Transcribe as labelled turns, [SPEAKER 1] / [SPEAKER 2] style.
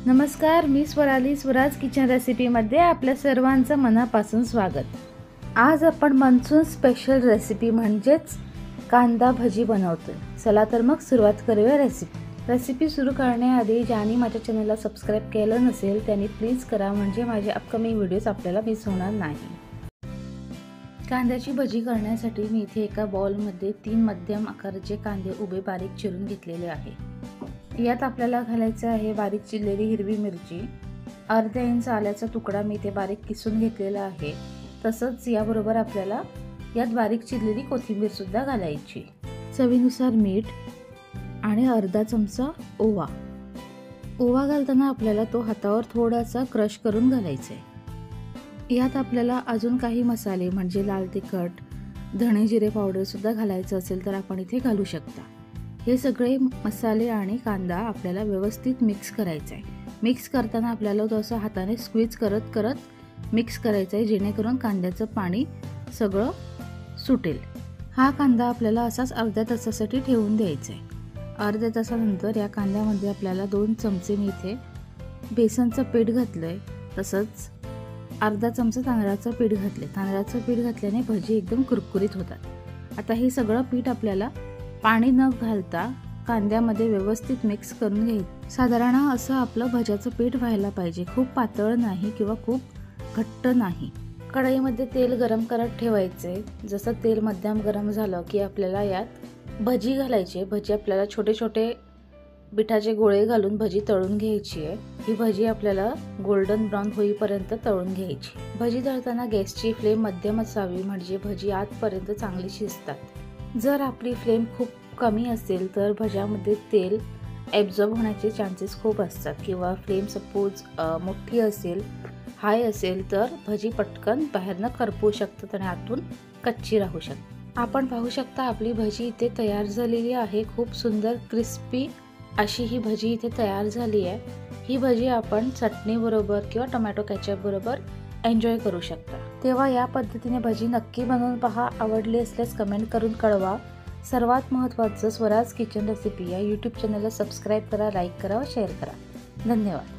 [SPEAKER 1] नमस्कार, मी स्वराली. स्वराज किचन रेसिपीमध्ये आपल्या सर्वांचं मनापासून स्वागत. आज आपण मान्सून स्पेशल रेसिपी म्हणजेच कांदा भजी बनवतोय. चला तर मग सुरुवात करूया रेसिपी सुरू करण्याआधी ज्यांनी माझ्या चॅनलला सबस्क्राईब केलं नसेल त्यांनी प्लीज करा, म्हणजे माझे अपकमिंग व्हिडिओज आपल्याला मिस होणार नाही. कांद्याची भजी करण्यासाठी मी इथे एका बाउलमध्ये 3 मध्यम आकाराचे कांदे उभे बारीक चिरून घेतलेले आहे. यात आपल्याला घालायचं आहे बारीक चिरलेली हिरवी मिरची, अर्धा इंच आल्याचा तुकडा मी इथे बारीक किसून घेतलेला आहे. तसंच याबरोबर आपल्याला यात बारीक चिरलेली कोथिंबीर सुद्धा घालायची. चवीनुसार मीठ आणि अर्धा चमचा ओवा. ओवा घालताना आपल्याला तो हातावर थोडासा क्रश करून घालायचा आहे. यात आपल्याला अजून काही मसाले म्हणजे लाल तिखट, धणे जिरे पावडर सुद्धा घालायचं असेल तर आपण इथे घालू शकता. हे सगळे मसाले आणि कांदा आपल्याला व्यवस्थित मिक्स करायचा आहे. मिक्स करताना आपल्याला तो असं हाताने स्क्वीज करत करत मिक्स करायचं आहे, जेणेकरून कांद्याचं पाणी सगळं सुटेल. हा कांदा आपल्याला असाच अर्ध्या तासासाठी ठेवून द्यायचा आहे. अर्ध्या तासानंतर या कांद्यामध्ये आपल्याला 2 चमचे मी इथे बेसनचं पीठ घातलं आहे. तसंच अर्धा चमचा तांदळाचं पीठ घातले. तांदळाचं पीठ घातल्याने भजी एकदम कुरकुरीत होतात. आता हे सगळं पीठ आपल्याला पाणी न घालता कांद्यामध्ये व्यवस्थित मिक्स करून घ्यायचं. साधारण असं आपलं भज्याचं पीठ व्हायला पाहिजे. खूप पातळ नाही किंवा खूप घट्ट नाही. कढईमध्ये तेल गरम करत ठेवायचे. जसं तेल मध्यम गरम झालं की आपल्याला यात भजी घालायची. भजी आपल्याला छोटे छोटे पिठाचे गोळे घालून भजी तळून घ्यायची आहे. ही भजी आपल्याला गोल्डन ब्राऊन होईपर्यंत तळून घ्यायची. भजी तळताना गॅसची फ्लेम मध्यम असावी, म्हणजे भजी आतपर्यंत चांगली शिजतात. जर आपली फ्लेम खूप कमी असेल तर भज्यामध्ये तेल ॲब्झॉर्ब होण्याचे चान्सेस खूप असतात, किंवा फ्लेम सपोज मोठी असेल, हाय असेल तर भजी पटकन बाहेरनं करपू शकतात आणि आतून कच्ची राहू शकतात. आपण पाहू शकता आपली भजी इथे तयार झालेली आहे. खूप सुंदर क्रिस्पी अशी ही भजी इथे तयार झाली आहे. ही भजी आपण चटणी बरोबर किंवा टोमॅटो केचप बरोबर एन्जॉय करू शकता. तेव्हा या पद्धतीने भजी नक्की बनवून पहा. आवडली असल्यास कमेंट करून कळवा. सर्वात महत्त्वाचं, स्वराज किचन रेसिपी या यूट्यूब चॅनलला सबस्क्राईब करा, लाईक करा व शेअर करा. धन्यवाद.